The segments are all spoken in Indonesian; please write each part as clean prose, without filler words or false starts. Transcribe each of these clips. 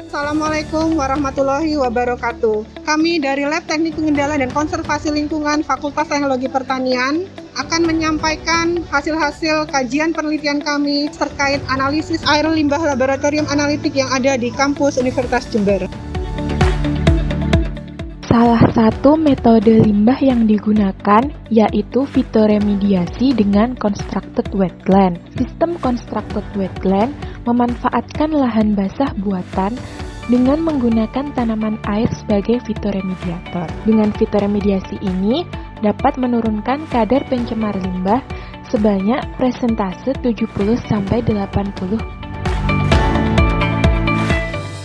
Assalamualaikum warahmatullahi wabarakatuh. Kami dari Lab Teknik Pengendalian dan Konservasi Lingkungan Fakultas Teknologi Pertanian akan menyampaikan hasil-hasil kajian penelitian kami terkait analisis air limbah laboratorium analitik yang ada di kampus Universitas Jember. Salah satu metode limbah yang digunakan yaitu fitoremediasi dengan constructed wetland. Sistem constructed wetland memanfaatkan lahan basah buatan dengan menggunakan tanaman air sebagai fitoremediator. Dengan fitoremediasi ini dapat menurunkan kadar pencemar limbah sebanyak persentase 70-80%.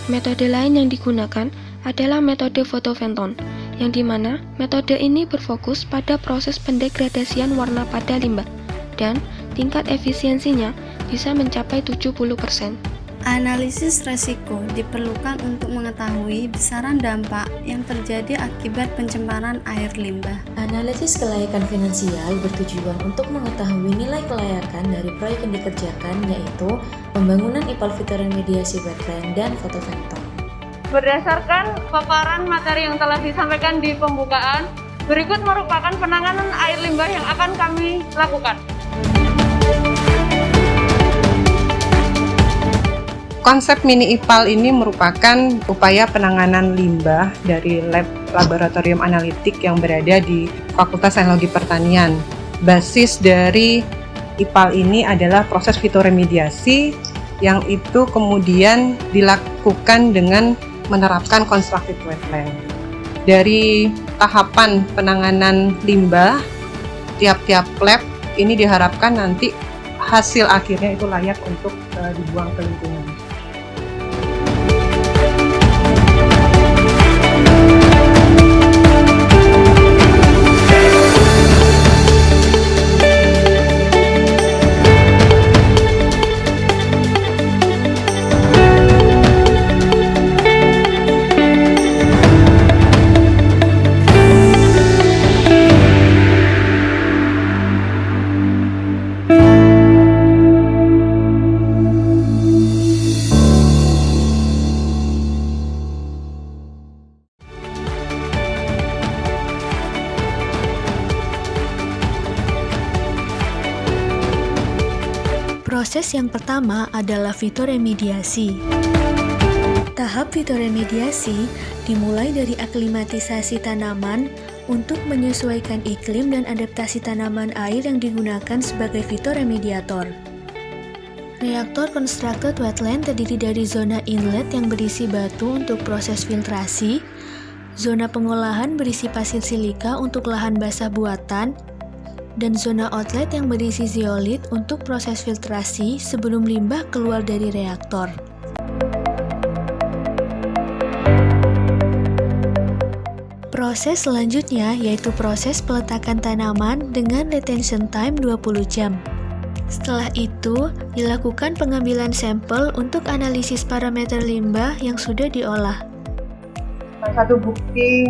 Metode lain yang digunakan adalah metode fotoventon, yang dimana metode ini berfokus pada proses pendegradasian warna pada limbah, dan tingkat efisiensinya bisa mencapai 70%. Analisis resiko diperlukan untuk mengetahui besaran dampak yang terjadi akibat pencemaran air limbah. Analisis kelayakan finansial bertujuan untuk mengetahui nilai kelayakan dari proyek yang dikerjakan, yaitu pembangunan IPAL fitoremediasi wetland dan fotoventon. Berdasarkan paparan materi yang telah disampaikan di pembukaan, berikut merupakan penanganan air limbah yang akan kami lakukan. Konsep mini IPAL ini merupakan upaya penanganan limbah dari lab laboratorium analitik yang berada di Fakultas Teknologi Pertanian. Basis dari IPAL ini adalah proses fitoremediasi yang itu kemudian dilakukan dengan menerapkan constructed wetland. Dari tahapan penanganan limbah, tiap-tiap lab ini diharapkan nanti hasil akhirnya itu layak untuk dibuang ke lingkungan. Proses yang pertama adalah fitoremediasi. Tahap fitoremediasi dimulai dari aklimatisasi tanaman untuk menyesuaikan iklim dan adaptasi tanaman air yang digunakan sebagai fitoremediator. Reaktor constructed wetland terdiri dari zona inlet yang berisi batu untuk proses filtrasi, zona pengolahan berisi pasir silika untuk lahan basah buatan, dan zona outlet yang berisi zeolit untuk proses filtrasi sebelum limbah keluar dari reaktor. Proses selanjutnya yaitu proses peletakan tanaman dengan retention time 20 jam. Setelah itu, dilakukan pengambilan sampel untuk analisis parameter limbah yang sudah diolah. Salah satu bukti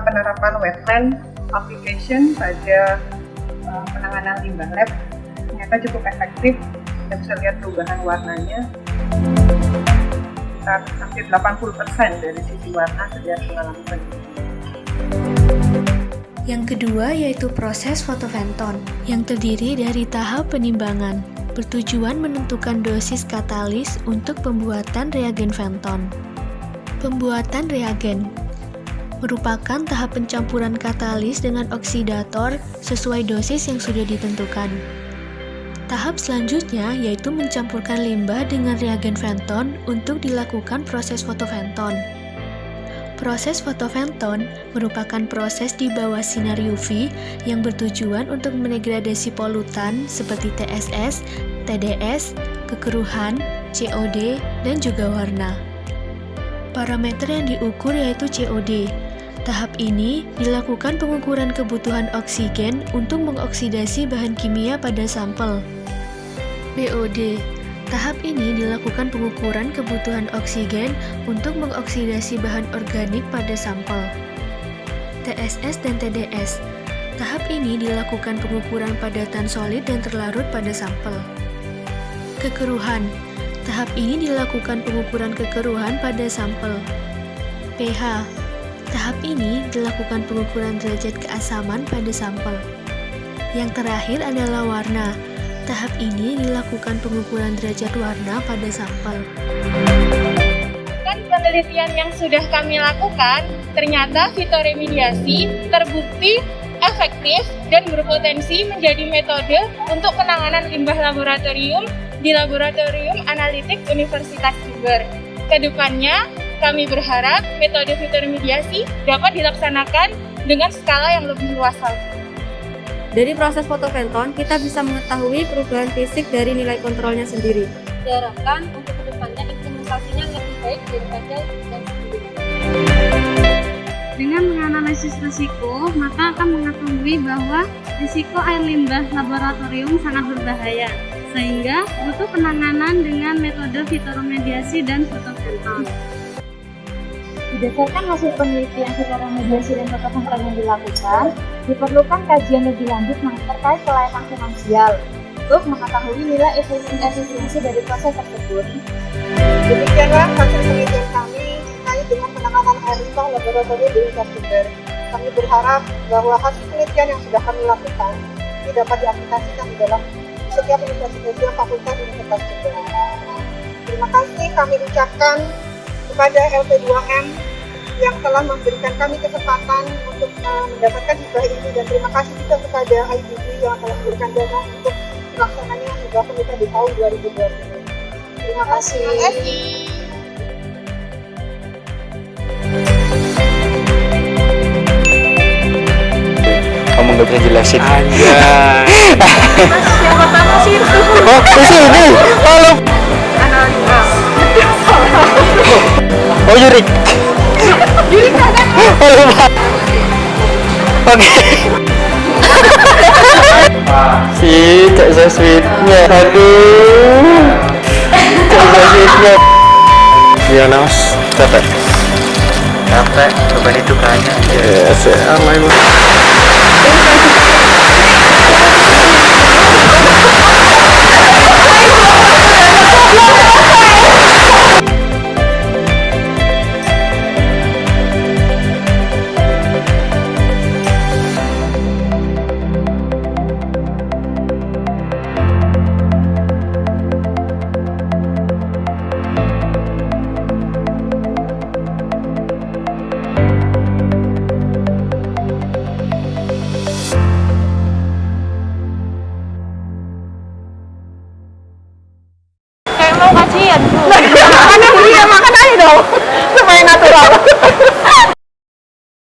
penerapan wetland application pada penanganan limbah lab ternyata cukup efektif. Kita bisa lihat perubahan warnanya, sekitar hampir 80% dari sisi warna sejak mengalami penelitian. Yang kedua yaitu proses fotoventon, yang terdiri dari tahap penimbangan, bertujuan menentukan dosis katalis untuk pembuatan reagen venton. Pembuatan reagen merupakan tahap pencampuran katalis dengan oksidator sesuai dosis yang sudah ditentukan. Tahap selanjutnya yaitu mencampurkan limbah dengan reagen venton untuk dilakukan proses fotoventon. Proses fotoventon merupakan proses di bawah sinar UV yang bertujuan untuk mendegradasi polutan seperti TSS, TDS, kekeruhan, COD, dan juga warna. Parameter yang diukur yaitu COD. Tahap ini dilakukan pengukuran kebutuhan oksigen untuk mengoksidasi bahan kimia pada sampel. BOD. Tahap ini dilakukan pengukuran kebutuhan oksigen untuk mengoksidasi bahan organik pada sampel. TSS dan TDS. Tahap ini dilakukan pengukuran padatan solid dan terlarut pada sampel. Kekeruhan. Tahap ini dilakukan pengukuran kekeruhan pada sampel. pH. Tahap ini dilakukan pengukuran derajat keasaman pada sampel. Yang terakhir adalah warna. Tahap ini dilakukan pengukuran derajat warna pada sampel. Penelitian yang sudah kami lakukan, ternyata fitoremediasi terbukti efektif dan berpotensi menjadi metode untuk penanganan limbah laboratorium di Laboratorium Analitik Universitas Jember. Kedepannya, kami berharap metode fitoremediasi dapat dilaksanakan dengan skala yang lebih luas lagi. Dari proses fotoventon, kita bisa mengetahui perubahan fisik dari nilai kontrolnya sendiri. Diharapkan untuk kedepannya implementasinya lebih baik daripada yang sebelumnya. Dengan menganalisis risiko, maka akan mengetahui bahwa risiko air limbah laboratorium sangat berbahaya, sehingga butuh penanganan dengan metode fitoremediasi dan fotoventon. Berdasarkan hasil penelitian fitoremediasi dan fotoventon yang dilakukan, diperlukan kajian lebih lanjut terkait kelayakan finansial untuk mengetahui nilai efisiensi dari proses tersebut. Demikianlah hasil penelitian kami terkait dengan penanganan air limbah laboratorium di Universitas Jember. Kami berharap bahwa hasil penelitian yang sudah kami lakukan ini dapat diaplikasikan di dalam setiap universitas fakultas Universitas Jember. Terima kasih kami ucapkan kepada LP2M yang telah memberikan kami kesempatan untuk mendapatkan hibah ini, dan terima kasih juga kepada IDB yang telah memberikan dana untuk pelaksananya hibah penelitian di tahun 2020. Terima kasih. Terima kasih. Kamu nggak bisa jelasin. Anjay. Yang pertama sih itu. Oh, di sini. Halo. Oh, Yurik. Yurik kan? Halo, Pak. Oke. Si Cak so sweetnya. Aduh. Cak so sweetnya. Iya, Nas. Capek. Capek, beban itu banyak. Ya, aman. Makan aja dong supaya natural.